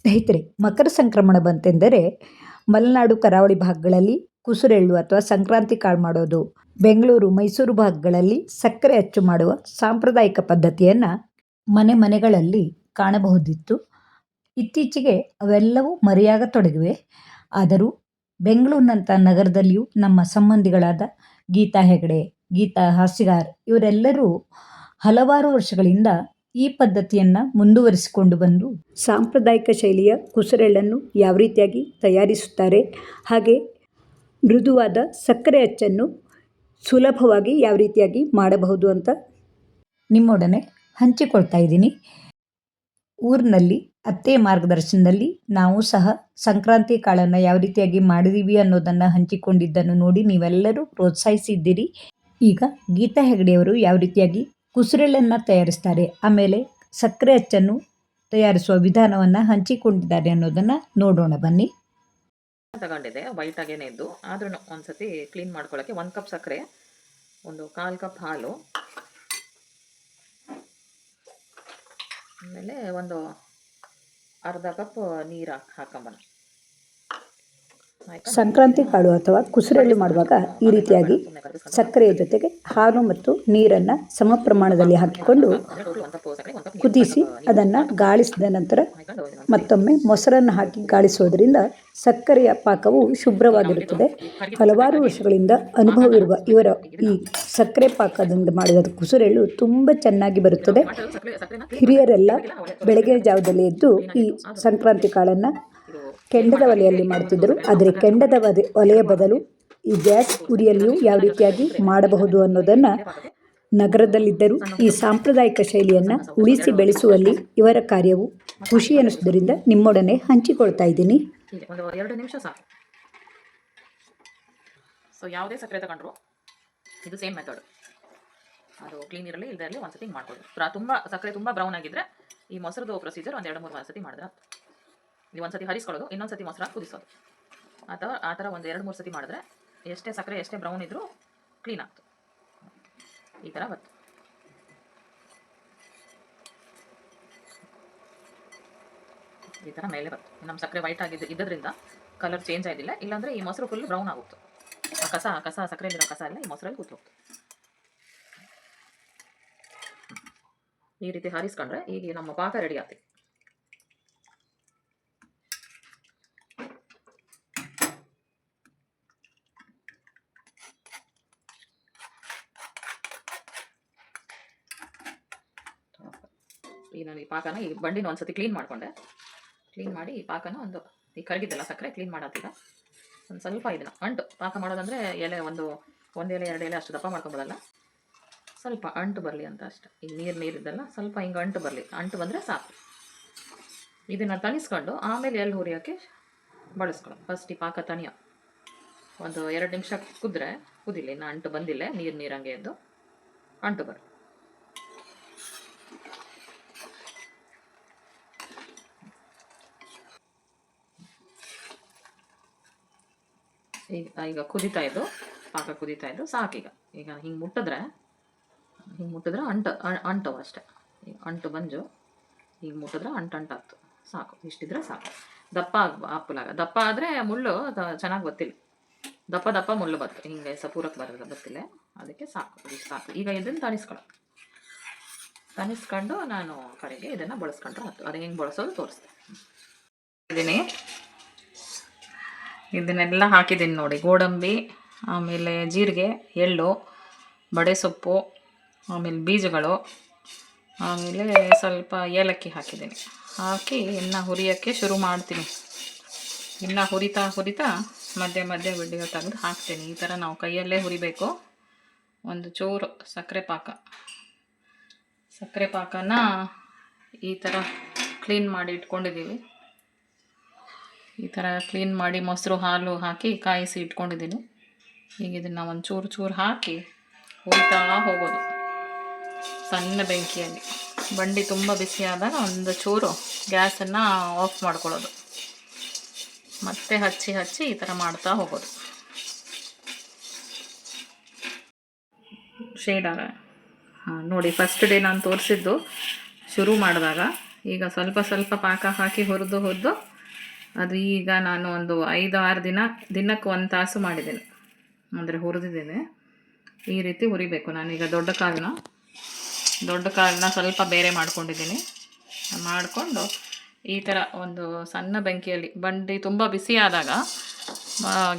ಸ್ನೇಹಿತರೆ, ಮಕರ ಸಂಕ್ರಮಣ ಬಂತೆಂದರೆ ಮಲೆನಾಡು ಕರಾವಳಿ ಭಾಗಗಳಲ್ಲಿ ಕುಸುರೆಳ್ಳು ಅಥವಾ ಸಂಕ್ರಾಂತಿ ಕಾಳು ಮಾಡೋದು, ಬೆಂಗಳೂರು ಮೈಸೂರು ಭಾಗಗಳಲ್ಲಿ ಸಕ್ಕರೆ ಅಚ್ಚು ಮಾಡುವ ಸಾಂಪ್ರದಾಯಿಕ ಪದ್ಧತಿಯನ್ನು ಮನೆ ಮನೆಗಳಲ್ಲಿ ಕಾಣಬಹುದಿತ್ತು. ಇತ್ತೀಚೆಗೆ ಅವೆಲ್ಲವೂ ಮರೆಯಾಗತೊಡಗಿವೆ. ಆದರೂ ಬೆಂಗಳೂರಿನಂಥ ನಗರದಲ್ಲಿಯೂ ನಮ್ಮ ಸಂಬಂಧಿಗಳಾದ ಗೀತಾ ಹೆಗಡೆ, ಗೀತಾ ಹಾಸಿಗಾರ್ ಇವರೆಲ್ಲರೂ ಹಲವಾರು ವರ್ಷಗಳಿಂದ ಈ ಪದ್ಧತಿಯನ್ನು ಮುಂದುವರಿಸಿಕೊಂಡು ಬಂದು ಸಾಂಪ್ರದಾಯಿಕ ಶೈಲಿಯ ಕುಸುರೆಳ್ಳನ್ನು ಯಾವ ರೀತಿಯಾಗಿ ತಯಾರಿಸುತ್ತಾರೆ, ಹಾಗೆ ಮೃದುವಾದ ಸಕ್ಕರೆ ಅಚ್ಚನ್ನು ಸುಲಭವಾಗಿ ಯಾವ ರೀತಿಯಾಗಿ ಮಾಡಬಹುದು ಅಂತ ನಿಮ್ಮೊಡನೆ ಹಂಚಿಕೊಳ್ತಾ ಇದ್ದೀನಿ. ಊರಿನಲ್ಲಿ ಅತ್ತೆಯ ಮಾರ್ಗದರ್ಶನದಲ್ಲಿ ನಾವು ಸಹ ಸಂಕ್ರಾಂತಿ ಕಾಳನ್ನು ಯಾವ ರೀತಿಯಾಗಿ ಮಾಡಿದೀವಿ ಅನ್ನೋದನ್ನು ಹಂಚಿಕೊಂಡಿದ್ದನ್ನು ನೋಡಿ ನೀವೆಲ್ಲರೂ ಪ್ರೋತ್ಸಾಹಿಸಿದ್ದೀರಿ. ಈಗ ಗೀತಾ ಹೆಗಡೆಯವರು ಯಾವ ರೀತಿಯಾಗಿ ಕುಸುರೆಳ್ಳನ್ನು ತಯಾರಿಸ್ತಾರೆ, ಆಮೇಲೆ ಸಕ್ಕರೆ ಅಚ್ಚನ್ನು ತಯಾರಿಸುವ ವಿಧಾನವನ್ನು ಹಂಚಿಕೊಂಡಿದ್ದಾರೆ ಅನ್ನೋದನ್ನು ನೋಡೋಣ ಬನ್ನಿ. ತಗೊಂಡಿದೆ ವೈಟ್ ಆಗೇನೆ ಇದ್ದು, ಆದ್ರೂ ಒಂದ್ಸತಿ ಕ್ಲೀನ್ ಮಾಡ್ಕೊಳ್ಳೋಕ್ಕೆ 1 ಕಪ್ ಸಕ್ಕರೆ, ಒಂದು 1/4 ಕಪ್ ಹಾಲು, ಆಮೇಲೆ ಒಂದು ಅರ್ಧ ಕಪ್ ನೀರು ಹಾಕೊಂಬನ. ಸಂಕ್ರಾಂತಿ ಕಾಳು ಅಥವಾ ಕುಸುರೆಳ್ಳು ಮಾಡುವಾಗ ಈ ರೀತಿಯಾಗಿ ಸಕ್ಕರೆಯ ಜೊತೆಗೆ ಹಾಲು ಮತ್ತು ನೀರನ್ನು ಸಮ ಪ್ರಮಾಣದಲ್ಲಿ ಹಾಕಿಕೊಂಡು ಕುದಿಸಿ ಅದನ್ನು ಗಾಳಿಸಿದ ನಂತರ ಮತ್ತೊಮ್ಮೆ ಮೊಸರನ್ನು ಹಾಕಿ ಗಾಳಿಸೋದ್ರಿಂದ ಸಕ್ಕರೆಯ ಪಾಕವು ಶುಭ್ರವಾಗಿರುತ್ತದೆ. ಹಲವಾರು ವರ್ಷಗಳಿಂದ ಅನುಭವವಿರುವ ಇವರ ಈ ಸಕ್ಕರೆ ಪಾಕದಿಂದ ಮಾಡಿದ ಕುಸುರೆಳ್ಳು ತುಂಬ ಚೆನ್ನಾಗಿ ಬರುತ್ತದೆ. ಹಿರಿಯರೆಲ್ಲ ಬೆಳಗ್ಗೆ ಜಾವದಲ್ಲಿ ಎದ್ದು ಈ ಸಂಕ್ರಾಂತಿ ಕಾಳನ್ನು ಕೆಂಡದ ಒಲೆಯಲ್ಲಿ ಮಾಡುತ್ತಿದ್ದರು. ಆದರೆ ಕೆಂಡದ ಒಲೆಯ ಬದಲು ಈ ಗ್ಯಾಸ್ ಉರಿಯಲ್ಲಿಯೂ ಯಾವ ರೀತಿಯಾಗಿ ಮಾಡಬಹುದು ಅನ್ನೋದನ್ನು ನಗರದಲ್ಲಿದ್ದರೂ ಈ ಸಾಂಪ್ರದಾಯಿಕ ಶೈಲಿಯನ್ನು ಉಳಿಸಿ ಬೆಳೆಸುವಲ್ಲಿ ಇವರ ಕಾರ್ಯವು ಖುಷಿ ಅನ್ನಿಸೋದ್ರಿಂದ ನಿಮ್ಮೊಡನೆ ಹಂಚಿಕೊಳ್ತಾ ಇದ್ದೀನಿ. ಒಂದು 2 ನಿಮಿಷ ಸಾಕು. ಸೊ ಯಾವುದೇ ಸಕ್ಕರೆ ತಗೊಂಡ್ರು ಇದು ಸೇಮ್ ಮೆಥಡ್. ಅದು ಕ್ಲೀನ್ ಇರಲಿ ಇಲ್ಲದೆ ಒಂದ್ಸತಿ ಮಾಡ್ಕೊಳ್ಳಿ. ತುಂಬ ಸಕ್ಕರೆ ತುಂಬ ಬ್ರೌನ್ ಆಗಿದ್ರೆ ಈ ಮೊಸರದು ಪ್ರೊಸೀಜರ್ ಒಂದು 2-3 ಸತಿ ಮಾಡಿದ್ರೆ ನೀವು ಒಂದ್ಸತಿ ಹರಿಸ್ಕೊಳ್ಳೋದು, ಇನ್ನೊಂದ್ಸತಿ ಮೊಸರು ಕುದಿಸೋದು, ಅಥವಾ ಆ ಥರ ಒಂದು 2-3 ಸತಿ ಮಾಡಿದ್ರೆ ಎಷ್ಟೇ ಸಕ್ಕರೆ ಎಷ್ಟೇ ಬ್ರೌನ್ ಇದ್ರೂ ಕ್ಲೀನ್ ಆಗ್ತದೆ. ಈ ಥರ ಬರ್ತದೆ. ಈ ಥರ ಮೇಲೆ ಬರ್ತದೆ. ನಮ್ಮ ಸಕ್ಕರೆ ವೈಟ್ ಇದ್ದದ್ರಿಂದ ಕಲರ್ ಚೇಂಜ್ ಆಗಿಲ್ಲ, ಇಲ್ಲಾಂದರೆ ಈ ಮೊಸರು ಫುಲ್ ಬ್ರೌನ್ ಆಗುತ್ತೆ. ಆ ಕಸ ಸಕ್ಕರೆಯಲ್ಲಿರೋ ಕಸ ಎಲ್ಲ ಈ ಮೊಸರಲ್ಲಿ ಕೂತು ಹೋಗ್ತದೆ. ಈ ರೀತಿ ಹಾರಿಸ್ಕೊಂಡ್ರೆ ಈಗ ನಮ್ಮ ಪಾಕ ರೆಡಿ ಆಗ್ತದೆ. ಈಗ ನಾನು ಈ ಪಾಕನ ಈ ಬಂಡಿನ ಒಂದ್ಸತಿ ಕ್ಲೀನ್ ಮಾಡಿಕೊಂಡೆ. ಕ್ಲೀನ್ ಮಾಡಿ ಈ ಪಾಕನ ಈ ಕರಗಿದ್ದೆಲ್ಲ ಸಕ್ಕರೆ ಕ್ಲೀನ್ ಮಾಡೋದೀಗ ಒಂದು ಸ್ವಲ್ಪ ಇದನ್ನು ಅಂಟು ಪಾಕ ಮಾಡೋದಂದರೆ ಎಲೆ ಒಂದು ಎಲೆ 2 ಎಲೆ ಅಷ್ಟು ದಪ್ಪ ಮಾಡ್ಕೊಬೋದಲ್ಲ, ಸ್ವಲ್ಪ ಅಂಟು ಬರಲಿ ಅಂತ ಅಷ್ಟೆ. ಈಗ ನೀರಿದ್ದೆಲ್ಲ ಸ್ವಲ್ಪ ಹಿಂಗೆ ಅಂಟು ಬರಲಿ, ಅಂಟು ಬಂದರೆ ಸಾಕು. ಇದನ್ನು ತಣಿಸ್ಕೊಂಡು ಆಮೇಲೆ ಎಲ್ಲಿ ಹುರಿಯೋಕ್ಕೆ ಬಳಸ್ಕೊಳ್ಳೋ. ಫಸ್ಟ್ ಈ ಪಾಕ ತಣಿಯೋ ಒಂದು 2 ನಿಮಿಷ ಕುದಿಲ್ಲ, ಇನ್ನು ಅಂಟು ಬಂದಿಲ್ಲ, ನೀರಂಗೆ ಎದ್ದು ಅಂಟು ಬರಲಿ. ಈಗ ಕುದೀತಾ ಇದ್ದು ಪಾಕ ಕುದೀತಾ ಇದ್ದು ಸಾಕೀಗ. ಈಗ ಹಿಂಗೆ ಮುಟ್ಟಿದ್ರೆ ಅಂಟವು ಅಷ್ಟೆ. ಈಗ ಅಂಟು ಬಂಜು ಈಗ ಮುಟ್ಟಿದ್ರೆ ಅಂಟಾಗ್ತು ಸಾಕು. ಇಷ್ಟಿದ್ರೆ ಸಾಕು. ದಪ್ಪ ಹಾಪಲಾಗ ದಪ್ಪ ಆದರೆ ಮುಳ್ಳು ಚೆನ್ನಾಗಿ ಗೊತ್ತಿಲ್ಲ, ದಪ್ಪ ಮುಳ್ಳು ಬತ್ತು ಹಿಂಗೆ ಸಪೂರಕ್ಕೆ ಬತ್ತಿಲ್ಲ, ಅದಕ್ಕೆ ಸಾಕು. ಇಷ್ಟು ಸಾಕು. ಈಗ ಇದನ್ನು ತಣಿಸ್ಕೊಂಡು ನಾನು ಕಡೆಗೆ ಇದನ್ನು ಬಳಸ್ಕೊಂಡ್ರೆ ಆಯ್ತು. ಅದು ಹೆಂಗೆ ಬಳಸೋದು ತೋರಿಸ್ತೀನಿ. ಇದನ್ನೆಲ್ಲ ಹಾಕಿದ್ದೀನಿ ನೋಡಿ. ಗೋಡಂಬಿ, ಆಮೇಲೆ ಜೀರಿಗೆ, ಎಳ್ಳು, ಬಡೆ ಸೊಪ್ಪು, ಆಮೇಲೆ ಬೀಜಗಳು, ಆಮೇಲೆ ಸ್ವಲ್ಪ ಏಲಕ್ಕಿ ಹಾಕಿದ್ದೀನಿ. ಹಾಕಿ ಇನ್ನು ಹುರಿಯೋಕ್ಕೆ ಶುರು ಮಾಡ್ತೀನಿ. ಇನ್ನು ಹುರಿತಾ ಮಧ್ಯೆ ವಿಡಿಯೋ ತೆಗೆದು ಹಾಕ್ತೀನಿ. ಈ ಥರ ನಾವು ಕೈಯಲ್ಲೇ ಹುರಿಬೇಕು. ಒಂದು ಚೂರು ಸಕ್ಕರೆ ಪಾಕನ ಈ ಥರ ಕ್ಲೀನ್ ಮಾಡಿ ಇಟ್ಕೊಂಡಿದ್ದೀವಿ. ಈ ಥರ ಕ್ಲೀನ್ ಮಾಡಿ ಮೊಸರು ಹಾಲು ಹಾಕಿ ಕಾಯಿಸಿ ಇಟ್ಕೊಂಡಿದ್ದೀನಿ. ಈಗ ಇದನ್ನು ಒಂದು ಚೂರು ಹಾಕಿ ಹುರಿತಾ ಹೋಗೋದು ಸಣ್ಣ ಬೆಂಕಿಯಲ್ಲಿ. ಬಂಡಿ ತುಂಬ ಬಿಸಿ ಆದಾಗ ಒಂದು ಚೂರು ಗ್ಯಾಸನ್ನು ಆಫ್ ಮಾಡ್ಕೊಳ್ಳೋದು, ಮತ್ತೆ ಹಚ್ಚಿ ಈ ಥರ ಮಾಡ್ತಾ ಹೋಗೋದು. ಶೇಡ್ ನೋಡಿ, ಫಸ್ಟ್ ಡೇ ನಾನು ತೋರಿಸಿದ್ದು ಶುರು ಮಾಡಿದಾಗ ಈಗ ಸ್ವಲ್ಪ ಸ್ವಲ್ಪ ಪಾಕ ಹಾಕಿ ಹುರಿದು ಅದು ಈಗ ನಾನು ಒಂದು 5-6 ದಿನಕ್ಕೆ 1 ತಾಸು ಮಾಡಿದ್ದೇನೆ, ಅಂದರೆ ಹುರಿದಿದ್ದೇನೆ. ಈ ರೀತಿ ಹುರಿಬೇಕು. ನಾನೀಗ ದೊಡ್ಡ ಕಾಳನ್ನ ಸ್ವಲ್ಪ ಬೇರೆ ಮಾಡ್ಕೊಂಡಿದ್ದೀನಿ. ಮಾಡಿಕೊಂಡು ಈ ಥರ ಒಂದು ಸಣ್ಣ ಬೆಂಕಿಯಲ್ಲಿ ಬಂಡಿ ತುಂಬ ಬಿಸಿ ಆದಾಗ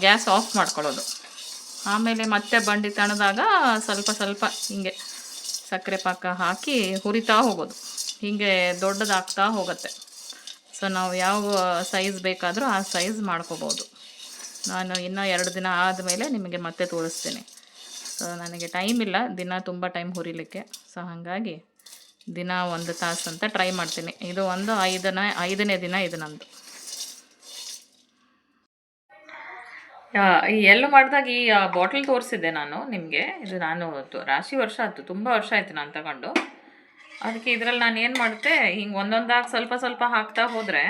ಗ್ಯಾಸ್ ಆಫ್ ಮಾಡ್ಕೊಳ್ಳೋದು. ಆಮೇಲೆ ಮತ್ತೆ ಬಂಡಿ ತಣ್ಣದಾಗ ಸ್ವಲ್ಪ ಸ್ವಲ್ಪ ಹಿಂಗೆ ಸಕ್ಕರೆ ಪಾಕ ಹಾಕಿ ಹುರಿತಾ ಹೋಗೋದು. ಹೀಗೆ ದೊಡ್ಡದಾಗ್ತಾ ಹೋಗುತ್ತೆ. ಸೊ ನಾವು ಯಾವ ಸೈಜ್ ಬೇಕಾದರೂ ಆ ಸೈಜ್ ಮಾಡ್ಕೋಬೋದು. ನಾನು ಇನ್ನೂ 2 ದಿನ ಆದಮೇಲೆ ನಿಮಗೆ ಮತ್ತೆ ತೋರಿಸ್ತೀನಿ. ಸೊ ನನಗೆ ಟೈಮ್ ಇಲ್ಲ ದಿನ ತುಂಬ ಟೈಮ್ ಹುರಿಲಿಕ್ಕೆ. ಸೊ ಹಾಗಾಗಿ ದಿನ 1 ತಾಸು ಅಂತ ಟ್ರೈ ಮಾಡ್ತೀನಿ. ಇದು ಒಂದು 5ನೇ ದಿನ ಇದು ನಂದು. ಈ ಎಳ್ಳು ಮಾಡಿದಾಗ ಈ ಬಾಟಲ್ ತೋರಿಸಿದ್ದೆ ನಾನು ನಿಮಗೆ. ಇದು ನಾನು ರಾಶಿ ವರ್ಷ ಆಯ್ತು, ತುಂಬ ವರ್ಷ ಆಯಿತು ನಾನು ತಗೊಂಡು. ಅದಕ್ಕೆ ಇದರಲ್ಲಿ ನಾನು ಏನು ಮಾಡುತ್ತೆ, ಹಿಂಗೆ ಒಂದೊಂದಾಗಿ ಸ್ವಲ್ಪ ಸ್ವಲ್ಪ ಹಾಕ್ತಾ ಹೋದರೆ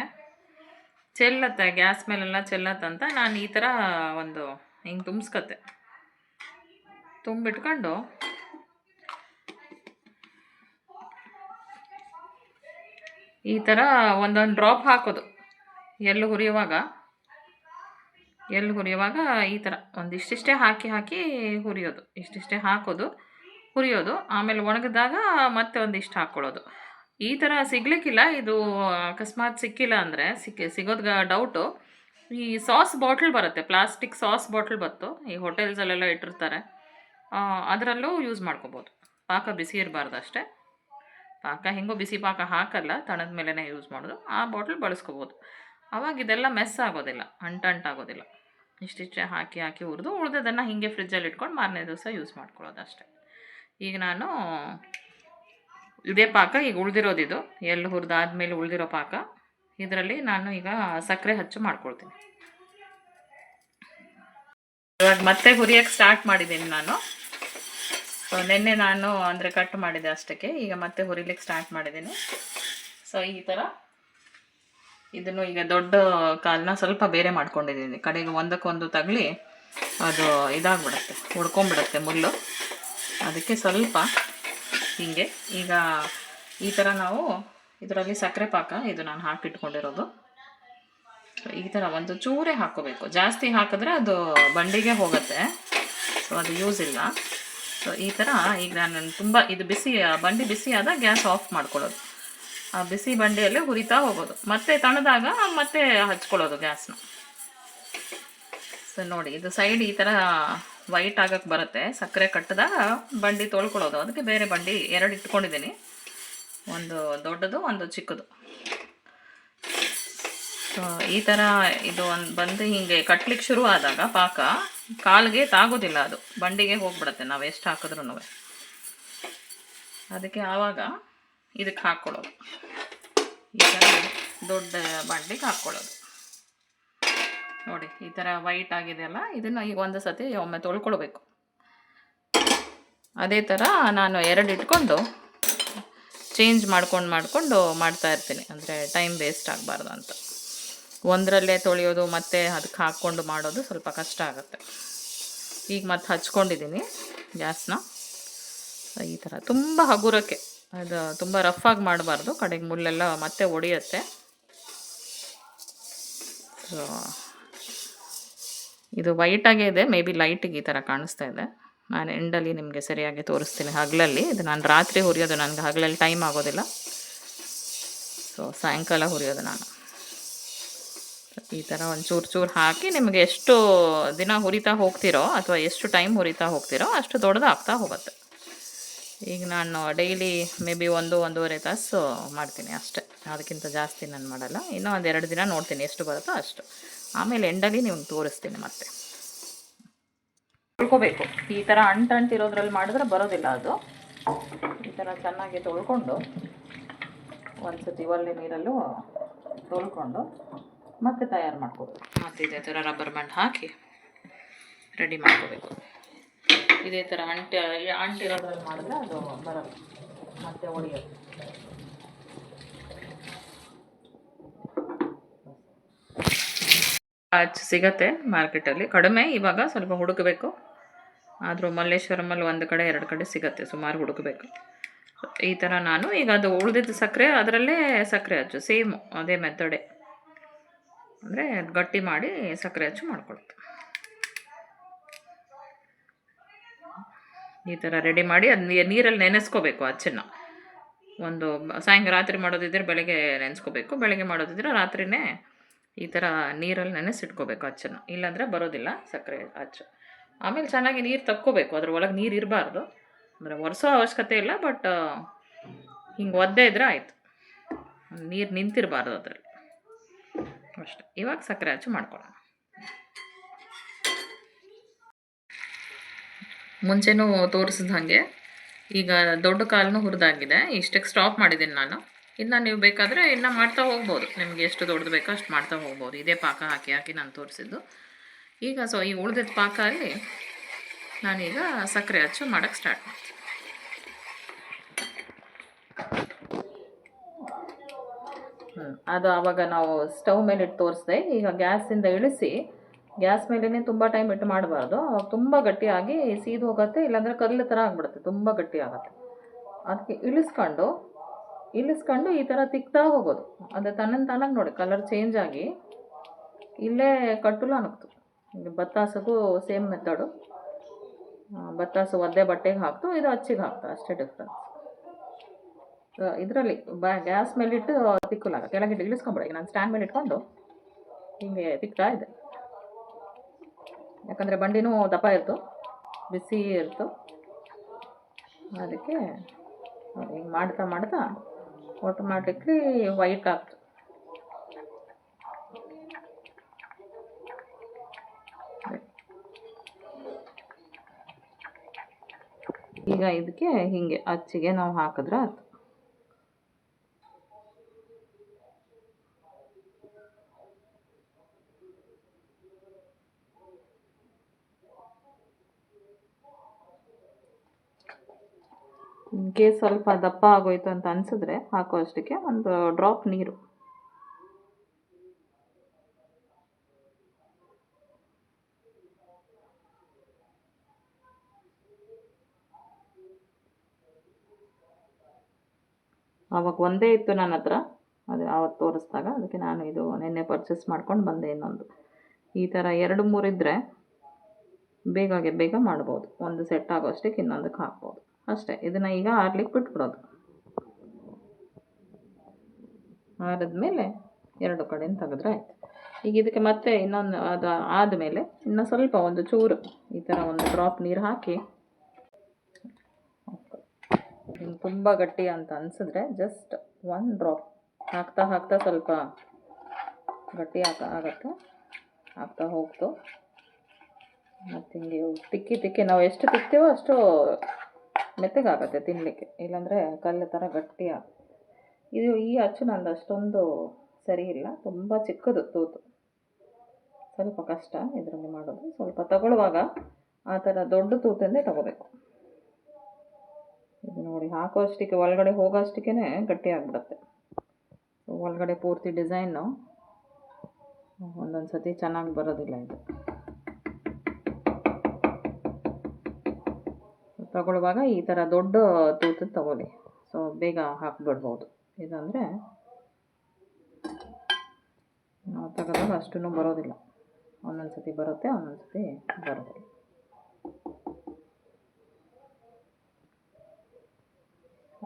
ಚೆಲ್ಲತ್ತೆ, ಗ್ಯಾಸ್ ಮೇಲೆಲ್ಲ ಚೆಲ್ಲತ್ತಂತ ನಾನು ಈ ಥರ ಒಂದು ಹಿಂಗೆ ತುಂಬಿಸ್ಕತ್ತೆ. ತುಂಬಿಟ್ಕೊಂಡು ಈ ಥರ ಒಂದೊಂದು ಡ್ರಾಪ್ ಹಾಕೋದು. ಎಳ್ಳು ಹುರಿಯುವಾಗ ಈ ಥರ ಒಂದಿಷ್ಟಿಷ್ಟೇ ಹಾಕಿ ಹುರಿಯೋದು. ಇಷ್ಟಿಷ್ಟೇ ಹಾಕೋದು, ಹುರಿಯೋದು. ಆಮೇಲೆ ಒಣಗಿದಾಗ ಮತ್ತೆ ಒಂದಿಷ್ಟು ಹಾಕ್ಕೊಳ್ಳೋದು. ಈ ಥರ ಸಿಗಲಿಕ್ಕಿಲ್ಲ, ಇದು ಅಕಸ್ಮಾತ್ ಸಿಕ್ಕಿಲ್ಲ ಅಂದರೆ ಸಿಗೋದು ಡೌಟು. ಈ ಸಾಸ್ ಬಾಟ್ಲ್ ಬರುತ್ತೆ, ಪ್ಲಾಸ್ಟಿಕ್ ಸಾಸ್ ಬಾಟ್ಲ್ ಬತ್ತು, ಈ ಹೋಟೆಲ್ಸಲ್ಲೆಲ್ಲ ಇಟ್ಟಿರ್ತಾರೆ. ಅದರಲ್ಲೂ ಯೂಸ್ ಮಾಡ್ಕೋಬೋದು. ಪಾಕ ಬಿಸಿ ಇರಬಾರ್ದು ಅಷ್ಟೇ. ಪಾಕ ಹೆಂಗೋ ಬಿಸಿ ಪಾಕ ಹಾಕಲ್ಲ, ತಣದ ಮೇಲೇ ಯೂಸ್ ಮಾಡೋದು. ಆ ಬಾಟ್ಲ್ ಬಳಸ್ಕೋಬೋದು. ಆವಾಗ ಇದೆಲ್ಲ ಮೆಸ್ ಆಗೋದಿಲ್ಲ, ಅಂಟಾಗೋದಿಲ್ಲ. ಇಷ್ಟಿಷ್ಟೇ ಹಾಕಿ ಹುರಿದು ಉಳಿದದನ್ನು ಹೀಗೆ ಫ್ರಿಜ್ಜಲ್ಲಿ ಇಟ್ಕೊಂಡು ಮಾರನೇ ದಿವಸ ಯೂಸ್ ಮಾಡ್ಕೊಳ್ಳೋದು ಅಷ್ಟೇ. ಈಗ ನಾನು ಇದೇ ಪಾಕ ಈಗ ಉಳಿದಿರೋದಿದು, ಎಳ್ಳು ಹುರಿದಾದ್ಮೇಲೆ ಉಳಿದಿರೋ ಪಾಕ. ಇದರಲ್ಲಿ ನಾನು ಈಗ ಸಕ್ಕರೆ ಹಚ್ಚು ಮಾಡ್ಕೊಳ್ತೀನಿ. ಇವಾಗ ಮತ್ತೆ ಹುರಿಯೋಕ್ಕೆ ಸ್ಟಾರ್ಟ್ ಮಾಡಿದ್ದೀನಿ ನಾನು. ಸೊ ನಿನ್ನೆ ನಾನು ಅಂದರೆ ಕಟ್ ಮಾಡಿದೆ ಅಷ್ಟಕ್ಕೆ, ಈಗ ಮತ್ತೆ ಹುರಿಲಿಕ್ಕೆ ಸ್ಟಾರ್ಟ್ ಮಾಡಿದ್ದೀನಿ. ಸೊ ಈ ಥರ ಇದನ್ನು ಈಗ ದೊಡ್ಡ ಕಾಲನ್ನ ಸ್ವಲ್ಪ ಬೇರೆ ಮಾಡ್ಕೊಂಡಿದ್ದೀನಿ. ಕಡೆಗೆ ಒಂದಕ್ಕೊಂದು ತಗಲಿ ಅದು ಇದಾಗ್ಬಿಡುತ್ತೆ, ಉಡ್ಕೊಂಬಿಡುತ್ತೆ ಮುಳ್ಳು. ಅದಕ್ಕೆ ಸ್ವಲ್ಪ ಹೀಗೆ ಈಗ ಈ ಥರ ನಾವು ಇದರಲ್ಲಿ ಸಕ್ಕರೆ ಪಾಕ ಇದು ನಾನು ಹಾಕಿಟ್ಕೊಂಡಿರೋದು. ಈ ಥರ ಒಂದು ಚೂರೇ ಹಾಕ್ಕೋಬೇಕು, ಜಾಸ್ತಿ ಹಾಕಿದ್ರೆ ಅದು ಬಂಡಿಗೆ ಹೋಗುತ್ತೆ. ಸೊ ಅದು ಯೂಸ್ ಇಲ್ಲ. ಸೊ ಈ ಥರ ಈಗ ನಾನು ತುಂಬ ಇದು ಬಂಡಿ ಬಿಸಿ ಆದಾಗ ಗ್ಯಾಸ್ ಆಫ್ ಮಾಡ್ಕೊಳ್ಳೋದು. ಆ ಬಿಸಿ ಬಂಡಿಯಲ್ಲೇ ಹುರಿತಾ ಹೋಗೋದು. ಮತ್ತೆ ತಣ್ಣದಾಗ ಮತ್ತೆ ಹಚ್ಕೊಳ್ಳೋದು ಗ್ಯಾಸ್ನ. ಸೊ ನೋಡಿ, ಇದು ಸೈಡ್ ಈ ಥರ ವೈಟ್ ಆಗಕ್ಕೆ ಬರುತ್ತೆ. ಸಕ್ಕರೆ ಕಟ್ಟಿದಾಗ ಬಂಡಿ ತೊಳ್ಕೊಳ್ಳೋದು. ಅದಕ್ಕೆ ಬೇರೆ ಬಂಡಿ 2 ಇಟ್ಕೊಂಡಿದ್ದೀನಿ, ಒಂದು ದೊಡ್ಡದು ಒಂದು ಚಿಕ್ಕದು. ಸೊ ಈ ಥರ ಇದು ಒಂದು ಬಂದು ಹೀಗೆ ಕಟ್ಲಿಕ್ಕೆ ಶುರು ಆದಾಗ ಪಾಕ ಕಾಲಿಗೆ ತಾಗೋದಿಲ್ಲ, ಅದು ಬಂಡಿಗೆ ಹೋಗ್ಬಿಡುತ್ತೆ ನಾವು ಎಷ್ಟು ಹಾಕಿದ್ರೂ. ಅದಕ್ಕೆ ಆವಾಗ ಇದಕ್ಕೆ ಹಾಕ್ಕೊಳ್ಳೋದು, ಈ ಥರ ದೊಡ್ಡ ಬಂಡಿಗೆ ಹಾಕ್ಕೊಳ್ಳೋದು. ನೋಡಿ ಈ ಥರ ವೈಟ್ ಆಗಿದೆಯಲ್ಲ, ಇದನ್ನು ಈಗ ಒಂದು ಸತಿ ಒಮ್ಮೆ ತೊಳ್ಕೊಳ್ಬೇಕು. ಅದೇ ಥರ ನಾನು 2 ಇಟ್ಕೊಂಡು ಚೇಂಜ್ ಮಾಡ್ಕೊಂಡು ಮಾಡ್ತಾ ಇರ್ತೀನಿ, ಅಂದರೆ ಟೈಮ್ ವೇಸ್ಟ್ ಆಗಬಾರ್ದು ಅಂತ. ಒಂದರಲ್ಲೇ ತೊಳೆಯೋದು ಮತ್ತೆ ಅದಕ್ಕೆ ಹಾಕ್ಕೊಂಡು ಮಾಡೋದು ಸ್ವಲ್ಪ ಕಷ್ಟ ಆಗುತ್ತೆ. ಈಗ ಮತ್ತೆ ಹಚ್ಕೊಂಡಿದ್ದೀನಿ ಗ್ಯಾಸ್ನ. ಈ ಥರ ತುಂಬ ಹಗುರಕ್ಕೆ, ಅದು ತುಂಬ ರಫಾಗಿ ಮಾಡಬಾರ್ದು, ಕಡೆಗೆ ಮುಳ್ಳೆಲ್ಲ ಮತ್ತೆ ಒಡೆಯುತ್ತೆ. ಸೊ ಇದು ವೈಟಾಗೇ ಇದೆ, ಮೇ ಬಿ ಲೈಟಿಗೆ ಈ ಥರ ಕಾಣಿಸ್ತಾ ಇದೆ. ನಾನು ಎಂಡಲ್ಲಿ ನಿಮಗೆ ಸರಿಯಾಗಿ ತೋರಿಸ್ತೀನಿ. ಹಗಲಲ್ಲಿ ಇದು ನಾನು ರಾತ್ರಿ ಹುರಿಯೋದು, ನನಗೆ ಹಗಲಲ್ಲಿ ಟೈಮ್ ಆಗೋದಿಲ್ಲ. ಸೊ ಸಾಯಂಕಾಲ ಹುರಿಯೋದು ನಾನು. ಈ ಥರ ಒಂದು ಚೂರು ಹಾಕಿ ನಿಮಗೆ ಎಷ್ಟು ದಿನ ಹುರಿತಾ ಹೋಗ್ತಿರೋ ಅಥವಾ ಎಷ್ಟು ಟೈಮ್ ಹುರಿತಾ ಹೋಗ್ತಿರೋ ಅಷ್ಟು ದೊಡ್ಡದಾಗ್ತಾ ಹೋಗುತ್ತೆ. ಈಗ ನಾನು ಡೈಲಿ ಮೇ ಬಿ 1-1.5 ತಾಸು ಮಾಡ್ತೀನಿ ಅಷ್ಟೇ, ಅದಕ್ಕಿಂತ ಜಾಸ್ತಿ ನಾನು ಮಾಡಲ್ಲ. ಇನ್ನೂ ಒಂದು 2 ದಿನ ನೋಡ್ತೀನಿ ಎಷ್ಟು ಬರುತ್ತೋ ಅಷ್ಟು. ಆಮೇಲೆ ಎಂಡಲ್ಲಿ ನಿಮ್ಗೆ ತೋರಿಸ್ತೀನಿ ಮತ್ತೆ. ತೊಳ್ಕೊಬೇಕು. ಈ ಥರ ಅಂಟಿರೋದ್ರಲ್ಲಿ ಮಾಡಿದ್ರೆ ಬರೋದಿಲ್ಲ ಅದು. ಈ ಥರ ಚೆನ್ನಾಗಿ ತೊಳ್ಕೊಂಡು ಒಂದು ಸತಿ ಒಳ್ಳೆ ನೀರಲ್ಲೂ ತೊಳ್ಕೊಂಡು ಮತ್ತೆ ತಯಾರು ಮಾಡ್ಕೋಬೇಕು. ಮತ್ತು ಇದೇ ಥರ ರಬ್ಬರ್ ಬ್ಯಾಂಡ್ ಹಾಕಿ ರೆಡಿ ಮಾಡ್ಕೋಬೇಕು. ಇದೇ ಥರ ಅಂಟಿರೋದ್ರಲ್ಲಿ ಮಾಡಿದ್ರೆ ಅದು ಬರೋದು, ಮತ್ತೆ ಒಡೆಯೋದು. ಸಿಗತ್ತೆ ಮಾರ್ಕೆಟಲ್ಲಿ, ಕಡಿಮೆ ಇವಾಗ, ಸ್ವಲ್ಪ ಹುಡುಕಬೇಕು. ಆದರೂ ಮಲ್ಲೇಶ್ವರಮಲ್ಲಿ 1 ಕಡೆ 2 ಕಡೆ ಸಿಗತ್ತೆ, ಸುಮಾರು ಹುಡುಕಬೇಕು. ಈ ಥರ ನಾನು ಈಗ ಅದು ಉಳಿದಿದ್ದ ಸಕ್ಕರೆ ಅದರಲ್ಲೇ ಸಕ್ಕರೆ ಹಚ್ಚು, ಸೇಮು ಅದೇ ಮೆಥಡೆ. ಅಂದರೆ ಗಟ್ಟಿ ಮಾಡಿ ಸಕ್ಕರೆ ಹಚ್ಚು ಮಾಡ್ಕೊಳ್ತು. ಈ ಥರ ರೆಡಿ ಮಾಡಿ ಅದು ನೀರಲ್ಲಿ ನೆನೆಸ್ಕೋಬೇಕು ಅಚ್ಚನ್ನು. ಒಂದು ಸಾಯಂಕಾಲ ರಾತ್ರಿ ಮಾಡೋದಿದ್ರೆ ಬೆಳಗ್ಗೆ ನೆನೆಸ್ಕೋಬೇಕು, ಬೆಳಗ್ಗೆ ಮಾಡೋದಿದ್ರೆ ರಾತ್ರಿನೇ ಈ ಥರ ನೀರಲ್ಲಿ ನೆನೆಸಿಟ್ಕೋಬೇಕು ಅಚ್ಚನ್ನು, ಇಲ್ಲಾಂದರೆ ಬರೋದಿಲ್ಲ ಸಕ್ಕರೆ ಅಚ್ಚು. ಆಮೇಲೆ ಚೆನ್ನಾಗಿ ನೀರು ತಕ್ಕೋಬೇಕು, ಅದ್ರ ಒಳಗೆ ನೀರು ಇರಬಾರ್ದು. ಅಂದರೆ ಒರೆಸೋ ಅವಶ್ಯಕತೆ ಇಲ್ಲ, ಬಟ್ ಹಿಂಗೆ ಒದ್ದೆ ಇದ್ರೆ ಆಯಿತು, ನೀರು ನಿಂತಿರಬಾರ್ದು ಅದರಲ್ಲಿ ಅಷ್ಟೆ. ಇವಾಗ ಸಕ್ಕರೆ ಹಚ್ಚು ಮಾಡ್ಕೊಳ್ಳೋಣ. ಮುಂಚೆನೂ ತೋರಿಸಿದ ಹಾಗೆ ಈಗ ದೊಡ್ಡ ಕಾಲನ್ನು ಹುರಿದಾಗಿದೆ, ಇಷ್ಟಕ್ಕೆ ಸ್ಟಾಪ್ ಮಾಡಿದ್ದೀನಿ ನಾನು. ಇನ್ನು ನೀವು ಬೇಕಾದರೆ ಇನ್ನು ಮಾಡ್ತಾ ಹೋಗ್ಬೋದು, ನಿಮಗೆ ಎಷ್ಟು ದೊಡ್ಡದು ಬೇಕೋ ಅಷ್ಟು ಮಾಡ್ತಾ ಹೋಗ್ಬೋದು. ಇದೇ ಪಾಕ ಹಾಕಿ ಹಾಕಿ ನಾನು ತೋರಿಸಿದ್ದು. ಈಗ ಈ ಉಳಿದಿದ್ದ ಪಾಕಲ್ಲಿ ನಾನೀಗ ಸಕ್ಕರೆ ಹಚ್ಚು ಮಾಡೋಕ್ಕೆ ಸ್ಟಾರ್ಟ್ ಮಾಡ್ತೀನಿ. ಅದು ಆವಾಗ ನಾವು ಸ್ಟವ್ ಮೇಲೆ ಇಟ್ಟು ತೋರಿಸ್ದೆ. ಈಗ ಗ್ಯಾಸಿಂದ ಇಳಿಸಿ, ಗ್ಯಾಸ್ ಮೇಲೇ ತುಂಬ ಟೈಮ್ ಇಟ್ಟು ಮಾಡಬಾರ್ದು, ಅವಾಗ ತುಂಬ ಗಟ್ಟಿಯಾಗಿ ಸೀದು ಹೋಗುತ್ತೆ, ಇಲ್ಲಾಂದರೆ ಕಲ್ಲು ಥರ ಆಗಿಬಿಡುತ್ತೆ, ತುಂಬ ಗಟ್ಟಿ ಆಗುತ್ತೆ. ಅದಕ್ಕೆ ಇಳಿಸ್ಕೊಂಡು ಈ ಥರ ತಿಕ್ತಾ ಹೋಗೋದು. ಅದು ತನ್ನಾಗಿ ನೋಡಿ ಕಲರ್ ಚೇಂಜ್ ಆಗಿ ಇಲ್ಲೇ ಕಟ್ಟಲು ಅನ್ನಕ್ತು. ಈಗ ಬತ್ತಾಸಗೂ ಸೇಮ್ ಮೆಥಡು. ಬತ್ತಾಸು ಒದ್ದೆ ಬಟ್ಟೆಗೆ ಹಾಕ್ತು, ಇದು ಅಚ್ಚಿಗೆ ಹಾಕ್ತು, ಅಷ್ಟೇ ಡಿಫ್ರೆನ್ಸ್. ಇದರಲ್ಲಿ ಗ್ಯಾಸ್ ಮೇಲಿಟ್ಟು ತಿಕ್ಕಲಾಗ ಕೆಳಗಿಟ್ಟು ಇಳಿಸ್ಕೊಂಬಿಡ. ಈಗ ನಾನು ಸ್ಟ್ಯಾಂಡ್ ಮೇಲೆ ಇಟ್ಕೊಂಡು ಹೀಗೆ ತಿಕ್ತಾ ಇದ್ದೆ, ಯಾಕಂದರೆ ಬಂಡಿನೂ ದಪ್ಪ ಇರ್ತು, ಬಿಸಿ ಇರ್ತು. ಅದಕ್ಕೆ ಹಿಂಗೆ ಮಾಡ್ತಾ ಆಟೋಮ್ಯಾಟಿಕ್ಲಿ ವೈಟ್ ಆಗ್ತು. ಈಗ ಇದಕ್ಕೆ ಹೀಗೆ ಅಚ್ಚಿಗೆ ನಾವು ಹಾಕಿದ್ರೆ ಆಯ್ತು. ಇನ್ಕೇಸ್ ಸ್ವಲ್ಪ ದಪ್ಪ ಆಗೋಯ್ತು ಅಂತ ಅನಿಸಿದ್ರೆ ಹಾಕೋ ಅಷ್ಟಕ್ಕೆ ಒಂದು ಡ್ರಾಪ್ ನೀರು. ಆವಾಗ ಒಂದೇ ಇತ್ತು ನನ್ನ ಹತ್ರ, ಅದು ಆವತ್ತು ತೋರಿಸಿದಾಗ, ಅದಕ್ಕೆ ನಾನು ಇದು ನಿನ್ನೆ ಪರ್ಚೇಸ್ ಮಾಡ್ಕೊಂಡು ಬಂದೆ. ಇನ್ನೊಂದು ಈ ಥರ 2-3 ಇದ್ದರೆ ಬೇಗ ಮಾಡ್ಬೋದು. ಒಂದು ಸೆಟ್ ಆಗೋ ಅಷ್ಟಕ್ಕೆ ಇನ್ನೊಂದಕ್ಕೆ ಹಾಕ್ಬೋದು ಅಷ್ಟೇ. ಇದನ್ನು ಈಗ ಆರ್ಲಿಕ್ಕೆ ಬಿಟ್ಬಿಡೋದು. ಆರಿದ್ಮೇಲೆ 2 ಕಡೆಯಿಂದ ತೆಗೆದ್ರೆ ಆಯ್ತು. ಈಗ ಇದಕ್ಕೆ ಮತ್ತೆ ಇನ್ನೊಂದು ಅದು ಆದಮೇಲೆ ಇನ್ನು ಸ್ವಲ್ಪ ಒಂದು ಚೂರು ಈ ಥರ ಒಂದು ಡ್ರಾಪ್ ನೀರು ಹಾಕಿ, ತುಂಬ ಗಟ್ಟಿ ಅಂತ ಅನಿಸಿದ್ರೆ ಜಸ್ಟ್ 1 ಡ್ರಾಪ್ ಹಾಕ್ತಾ ಸ್ವಲ್ಪ ಗಟ್ಟಿ ಆಗುತ್ತೆ. ಹಾಕ್ತಾ ಹೋಗ್ತು. ಮತ್ತು ಹಿಂಗೆ ತಿಕ್ಕಿ ನಾವು ಎಷ್ಟು ತಿಕ್ತೀವೋ ಅಷ್ಟು ಮೆತ್ತಗಾಗುತ್ತೆ ತಿನ್ನಲಿಕ್ಕೆ, ಇಲ್ಲಾಂದರೆ ಕಲ್ಲು ಥರ ಗಟ್ಟಿ ಆಗುತ್ತೆ. ಈ ಅಚ್ಚು ನಂದು ಅಷ್ಟೊಂದು ಸರಿ ಇಲ್ಲ, ತುಂಬ ಚಿಕ್ಕದು ತೂತು, ಸ್ವಲ್ಪ ಕಷ್ಟ ಇದರಲ್ಲಿ ಮಾಡೋದು. ಸ್ವಲ್ಪ ತಗೊಳ್ಳುವಾಗ ಆ ಥರ ದೊಡ್ಡ ತೂತಂದೇ ತಗೋಬೇಕು. ಇದು ನೋಡಿ ಹಾಕೋ ಅಷ್ಟಕ್ಕೆ ಒಳಗಡೆ ಹೋಗೋ ಅಷ್ಟಕ್ಕೇ ಗಟ್ಟಿ ಆಗಿಬಿಡುತ್ತೆ. ಒಳಗಡೆ ಪೂರ್ತಿ ಡಿಸೈನು ಒಂದೊಂದು ಸತಿ ಚೆನ್ನಾಗಿ ಬರೋದಿಲ್ಲ. ಇದು ತಗೊಳ್ಳುವಾಗ ಈ ಥರ ದೊಡ್ಡ ತೂತದ್ದು ತಗೊಳ್ಳಿ, ಸೊ ಬೇಗ ಹಾಕಿಬಿಡ್ಬೋದು. ಇದಂದರೆ ನಾವು ತಗೋದಾಗ ಅಷ್ಟೂ ಬರೋದಿಲ್ಲ, ಒಂದೊಂದು ಸತಿ ಬರುತ್ತೆ, ಒಂದೊಂದು ಸತಿ ಬರೋದಿಲ್ಲ.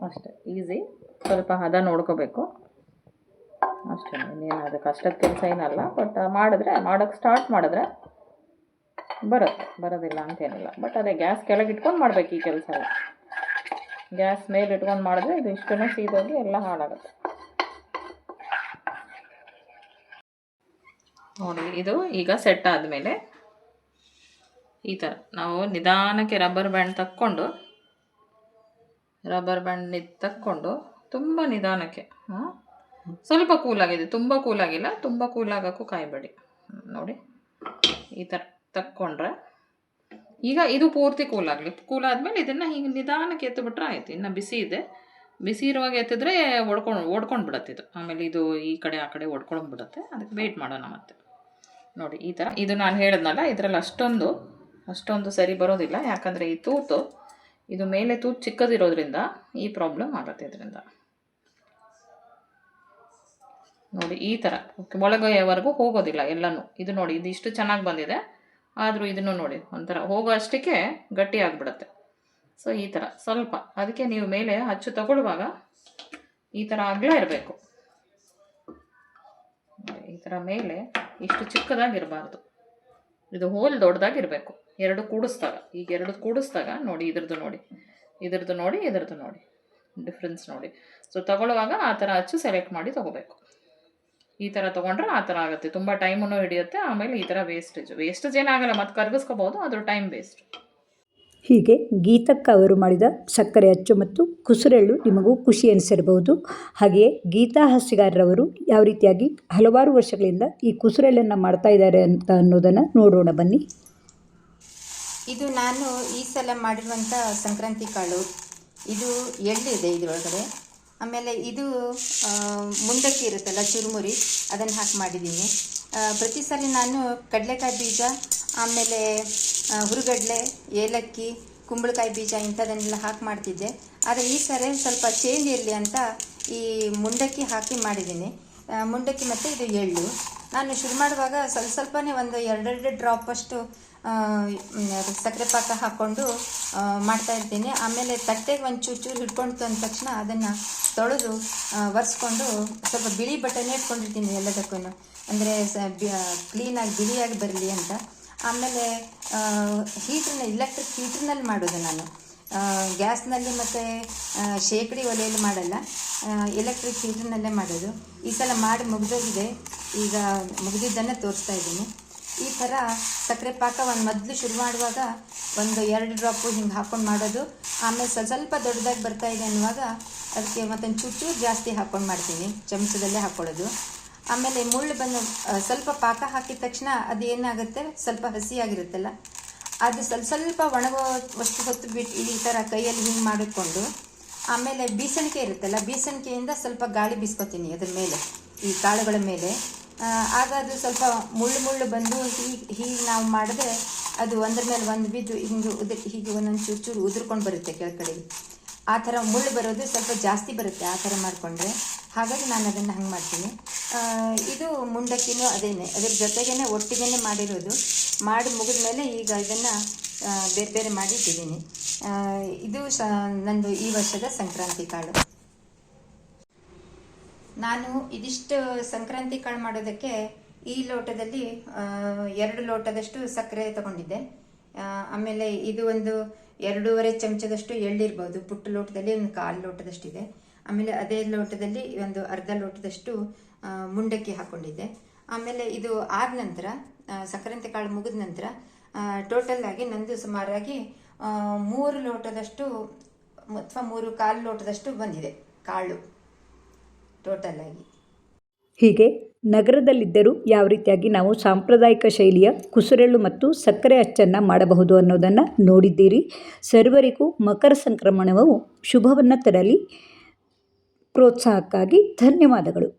ಅಷ್ಟೇ, ಈಸಿ. ಸ್ವಲ್ಪ ಹದ ನೋಡ್ಕೋಬೇಕು ಅಷ್ಟೇ, ಇನ್ನೇನು ಅದು ಕಷ್ಟದ ಕೆಲಸ ಏನಲ್ಲ. ಬಟ್ ಮಾಡೋಕ್ಕೆ ಸ್ಟಾರ್ಟ್ ಮಾಡಿದ್ರೆ ಬರೋದಿಲ್ಲ ಅಂತೇನಿಲ್ಲ. ಬಟ್ ಅದೇ ಗ್ಯಾಸ್ ಕೆಳಗೆ ಇಟ್ಕೊಂಡು ಮಾಡಬೇಕು ಈ ಕೆಲಸ ಎಲ್ಲ. ಗ್ಯಾಸ್ ಮೇಲೆ ಇಟ್ಕೊಂಡು ಮಾಡಿದ್ರೆ ಇದು ಇಷ್ಟನ್ನು ಸೀದೋಗಿ ಎಲ್ಲ ಹಾಳಾಗುತ್ತೆ. ನೋಡಿ, ಇದು ಈಗ ಸೆಟ್ ಆದಮೇಲೆ ಈ ಥರ ನಾವು ನಿಧಾನಕ್ಕೆ ರಬ್ಬರ್ ಬ್ಯಾಂಡ್ ತಕ್ಕೊಂಡು ತುಂಬ ನಿಧಾನಕ್ಕೆ, ಸ್ವಲ್ಪ ಕೂಲಾಗಿದೆ, ತುಂಬ ಕೂಲಾಗಿಲ್ಲ, ತುಂಬ ಕೂಲಾಗೋಕ್ಕೂ ಕಾಯಬೇಡಿ. ನೋಡಿ ಈ ಥರ ತಕ್ಕೊಂಡ್ರೆ ಈಗ ಇದು ಪೂರ್ತಿ ಕೂಲಾದ್ಮೇಲೆ ಇದನ್ನು ಹೀಗೆ ನಿಧಾನಕ್ಕೆ ಎತ್ತಿಬಿಟ್ರೆ ಆಯಿತು. ಇನ್ನು ಬಿಸಿ ಇದೆ, ಬಿಸಿ ಇರುವಾಗ ಎತ್ತಿದ್ರೆ ಓಡ್ಕೊಂಡು ಬಿಡುತ್ತೆ ಇದು. ಆಮೇಲೆ ಇದು ಈ ಕಡೆ ಆ ಕಡೆ ಓಡ್ಕೊಂಡು ಬಿಡುತ್ತೆ. ಅದಕ್ಕೆ ವೆಯ್ಟ್ ಮಾಡೋಣ ಮತ್ತೆ. ನೋಡಿ ಈ ಥರ, ಇದು ನಾನು ಹೇಳಿದ್ನಲ್ಲ, ಇದರಲ್ಲಿ ಅಷ್ಟೊಂದು ಸರಿ ಬರೋದಿಲ್ಲ, ಯಾಕಂದರೆ ಈ ತೂತು ಇದು ಮೇಲೆ ತೂತು ಚಿಕ್ಕದಿರೋದ್ರಿಂದ ಈ ಪ್ರಾಬ್ಲಮ್ ಆಗುತ್ತೆ ಇದರಿಂದ. ನೋಡಿ ಈ ಥರ ಒಳಗೆವರೆಗೂ ಹೋಗೋದಿಲ್ಲ ಎಲ್ಲನೂ. ಇದು ನೋಡಿ, ಇದು ಇಷ್ಟು ಚೆನ್ನಾಗಿ ಬಂದಿದೆ, ಆದರೂ ಇದನ್ನು ನೋಡಿ ಒಂಥರ ಹೋಗೋ ಅಷ್ಟಕ್ಕೆ ಗಟ್ಟಿ ಆಗಿಬಿಡುತ್ತೆ. ಸೊ ಈ ಥರ ಸ್ವಲ್ಪ, ಅದಕ್ಕೆ ನೀವು ಮೇಲೆ ಅಚ್ಚು ತಗೊಳ್ಳುವಾಗ ಈ ಥರ ಅಗಲ ಇರಬೇಕು. ಈ ಥರ ಮೇಲೆ ಇಷ್ಟು ಚಿಕ್ಕದಾಗಿರಬಾರ್ದು, ಇದು ಹೋಲ್ ದೊಡ್ಡದಾಗಿರಬೇಕು. ಎರಡು ಕೂಡಿಸ್ದಾಗ, ಈಗ ಎರಡು ಕೂಡಿಸ್ದಾಗ ನೋಡಿ, ಇದ್ರದ್ದು ನೋಡಿ, ಇದ್ರದ್ದು ನೋಡಿ, ಇದ್ರದ್ದು ನೋಡಿ, ಡಿಫ್ರೆನ್ಸ್ ನೋಡಿ. ಸೊ ತಗೊಳ್ಳುವಾಗ ಆ ಥರ ಅಚ್ಚು ಸೆಲೆಕ್ಟ್ ಮಾಡಿ ತೊಗೋಬೇಕು. ಈ ಥರ ತೊಗೊಂಡ್ರೆ ಆ ಥರ ಆಗುತ್ತೆ, ತುಂಬ ಟೈಮನ್ನು ಹಿಡಿಯುತ್ತೆ. ಆಮೇಲೆ ಈ ಥರ ವೇಸ್ಟೇಜ್ ಏನಾಗಲ್ಲ, ಮತ್ತು ಕರಗಿಸ್ಕೋಬೋದು, ಅದ್ರ ಟೈಮ್ ವೇಸ್ಟ್. ಹೀಗೆ ಗೀತಕ್ಕ ಅವರು ಮಾಡಿದ ಸಕ್ಕರೆ ಅಚ್ಚು ಮತ್ತು ಕುಸುರೆಳ್ಳು ನಿಮಗೂ ಖುಷಿ ಅನಿಸಿರಬಹುದು. ಹಾಗೆಯೇ ಗೀತಾ ಹಾಸ್ಯಗಾರರವರು ಯಾವ ರೀತಿಯಾಗಿ ಹಲವಾರು ವರ್ಷಗಳಿಂದ ಈ ಕುಸುರೆಳ್ಳನ್ನು ಮಾಡ್ತಾ ಇದ್ದಾರೆ ಅಂತ ಅನ್ನೋದನ್ನು ನೋಡೋಣ ಬನ್ನಿ. ಇದು ನಾನು ಈ ಸಲ ಮಾಡಿರುವಂಥ ಸಂಕ್ರಾಂತಿ ಕಾಳು. ಇದು ಎಳ್ಳಿದೆ ಇದರೊಳಗಡೆ. ಆಮೇಲೆ ಇದು ಮುಂದಕ್ಕೆ ಇರುತ್ತಲ್ಲ ಚುರುಮುರಿ, ಅದನ್ನು ಹಾಕಿ ಮಾಡಿದ್ದೀನಿ. ಪ್ರತಿ ಸಲ ನಾನು ಕಡಲೆಕಾಯಿ ಬೀಜ, ಆಮೇಲೆ ಹುರುಗಡ್ಲೆ, ಏಲಕ್ಕಿ, ಕುಂಬಳಕಾಯಿ ಬೀಜ ಇಂಥದನ್ನೆಲ್ಲ ಹಾಕಿ ಮಾಡ್ತಿದ್ದೆ. ಆದರೆ ಈ ಸರಿ ಸ್ವಲ್ಪ ಚೇಂಜ್ ಇರಲಿ ಅಂತ ಈ ಮುಂಡಕ್ಕಿ ಹಾಕಿ ಮಾಡಿದ್ದೀನಿ. ಮುಂಡಕ್ಕಿ ಮತ್ತು ಇದು ಎಳ್ಳು. ನಾನು ಶುರು ಮಾಡುವಾಗ ಸ್ವಲ್ಪನೇ ಒಂದು 2 ಡ್ರಾಪ್ ಅಷ್ಟು ಸಕ್ಕರೆ ಪಾಕ ಹಾಕ್ಕೊಂಡು ಮಾಡ್ತಾಯಿರ್ತೀನಿ. ಆಮೇಲೆ ತಟ್ಟೆಗೆ ಒಂದು ಚೂರು ಹಿಡ್ಕೊಂಡು ಅಂದ ತಕ್ಷಣ ಅದನ್ನು ತೊಳೆದು ಒರೆಸ್ಕೊಂಡು ಸ್ವಲ್ಪ ಬಿಳಿ ಬಟ್ಟೆನೇ ಇಟ್ಕೊಂಡಿರ್ತೀನಿ ಎಲ್ಲದಕ್ಕೂ, ಅಂದರೆ ಕ್ಲೀನಾಗಿ ಬಿಳಿಯಾಗಿ ಬರಲಿ ಅಂತ. ಆಮೇಲೆ ಇಲೆಕ್ಟ್ರಿಕ್ ಹೀಟ್ರ್ನಲ್ಲಿ ಮಾಡೋದು ನಾನು, ಗ್ಯಾಸ್ನಲ್ಲಿ ಮತ್ತು ಶೇಕಡಿ ಒಲೆಯಲ್ಲಿ ಮಾಡಲ್ಲ, ಎಲೆಕ್ಟ್ರಿಕ್ ಹೀಟ್ರ್ನಲ್ಲೇ ಮಾಡೋದು. ಈ ಸಲ ಮಾಡಿ ಮುಗಿದೋಗಿದೆ, ಈಗ ಮುಗಿದಿದ್ದನ್ನು ತೋರಿಸ್ತಾ ಇದ್ದೀನಿ. ಈ ಥರ ಸಕ್ಕರೆ ಪಾಕ ಮೊದಲು ಶುರು ಮಾಡುವಾಗ 1-2 ಡ್ರಾಪು ಹಿಂಗೆ ಹಾಕ್ಕೊಂಡು ಮಾಡೋದು. ಆಮೇಲೆ ಸ್ವಲ್ಪ ದೊಡ್ಡದಾಗಿ ಬರ್ತಾಯಿದೆ ಅನ್ನುವಾಗ ಅದಕ್ಕೆ ಮತ್ತೊಂದು ಚೂರು ಜಾಸ್ತಿ ಹಾಕ್ಕೊಂಡು ಮಾಡ್ತೀನಿ, ಚಮಚದಲ್ಲೇ ಹಾಕ್ಕೊಳ್ಳೋದು. ಆಮೇಲೆ ಮುಳ್ಳು ಬಂದು ಸ್ವಲ್ಪ ಪಾಕ ಹಾಕಿದ ತಕ್ಷಣ ಅದು ಏನಾಗುತ್ತೆ, ಸ್ವಲ್ಪ ಹಸಿಯಾಗಿರುತ್ತಲ್ಲ, ಅದು ಸ್ವಲ್ಪ ಒಣಗುವಷ್ಟು ಹೊತ್ತು ಬಿಟ್ಟು ಈ ಥರ ಕೈಯಲ್ಲಿ ಹಿಂಗೆ ಮಾಡಿಕೊಂಡು, ಆಮೇಲೆ ಬೀಸಣಿಕೆ ಇರುತ್ತಲ್ಲ, ಬೀಸಣಿಕೆಯಿಂದ ಸ್ವಲ್ಪ ಗಾಳಿ ಬೀಸ್ಕೊತೀನಿ ಅದ್ರ ಮೇಲೆ, ಈ ಕಾಳುಗಳ ಮೇಲೆ. ಆಗ ಅದು ಸ್ವಲ್ಪ ಮುಳ್ಳು ಬಂದು ಹೀಗೆ ನಾವು ಮಾಡಿದ್ರೆ ಅದು ಒಂದ್ರ ಮೇಲೆ ಒಂದು ಬಿದ್ದು ಹೀಗೆ ಒಂದೊಂದು ಚೂರು ಉದುರ್ಕೊಂಡು ಬರುತ್ತೆ ಕೆಳಗಡೆಗೆ. ಆ ಥರ ಮುಳ್ಳು ಬರೋದು ಸ್ವಲ್ಪ ಜಾಸ್ತಿ ಬರುತ್ತೆ ಆ ಥರ ಮಾಡಿಕೊಂಡ್ರೆ. ಹಾಗಾಗಿ ನಾನು ಅದನ್ನು ಹಂಗೆ ಮಾಡ್ತೀನಿ. ಇದು ಮುಂಡಕ್ಕಿನೂ ಅದೇನೆ, ಅದ್ರ ಜೊತೆಗೇ ಒಟ್ಟಿಗೆ ಮಾಡಿರೋದು. ಮಾಡಿ ಮುಗಿದ ಮೇಲೆ ಈಗ ಇದನ್ನು ಬೇರೆ ಬೇರೆ ಮಾಡಿ ಇಟ್ಟಿದ್ದೀನಿ. ಇದು ನಂದು ಈ ವರ್ಷದ ಸಂಕ್ರಾಂತಿ ಕಾಳು. ನಾನು ಇದಿಷ್ಟು ಸಂಕ್ರಾಂತಿ ಕಾಳು ಮಾಡೋದಕ್ಕೆ ಈ ಲೋಟದಲ್ಲಿ 2 ಲೋಟದಷ್ಟು ಸಕ್ಕರೆ ತಗೊಂಡಿದ್ದೆ. ಆಮೇಲೆ ಇದು ಒಂದು 2.5 ಚಮಚದಷ್ಟು ಎಳ್ಳಿರ್ಬೋದು. ಪುಟ್ಟ ಲೋಟದಲ್ಲಿ ಒಂದು 1/4 ಲೋಟದಷ್ಟಿದೆ. ಆಮೇಲೆ ಅದೇ ಲೋಟದಲ್ಲಿ ಒಂದು ಅರ್ಧ ಲೋಟದಷ್ಟು ಮುಂಡಕ್ಕಿ ಹಾಕ್ಕೊಂಡಿದ್ದೆ. ಆಮೇಲೆ ಇದು ಆದ ನಂತರ, ಸಂಕ್ರಾಂತಿ ಕಾಳು ಮುಗಿದ ನಂತರ ಟೋಟಲ್ ಆಗಿ ನಂದು ಸುಮಾರಾಗಿ 3 ಲೋಟದಷ್ಟು ಅಥವಾ 3/4 ಲೋಟದಷ್ಟು ಬಂದಿದೆ ಕಾಳು ಟೋಟಲ್ ಆಗಿ. ಹೀಗೆ ನಗರದಲ್ಲಿದ್ದರೂ ಯಾವ ರೀತಿಯಾಗಿ ನಾವು ಸಾಂಪ್ರದಾಯಿಕ ಶೈಲಿಯ ಕುಸುರೆಳ್ಳು ಮತ್ತು ಸಕ್ಕರೆ ಅಚ್ಚನ್ನು ಮಾಡಬಹುದು ಅನ್ನೋದನ್ನು ನೋಡಿದ್ದೀರಿ. ಸರ್ವರಿಗೂ ಮಕರ ಸಂಕ್ರಮಣವು ಶುಭವನ್ನು ತರಲಿ. ಪ್ರೋತ್ಸಾಹಕ್ಕಾಗಿ ಧನ್ಯವಾದಗಳು.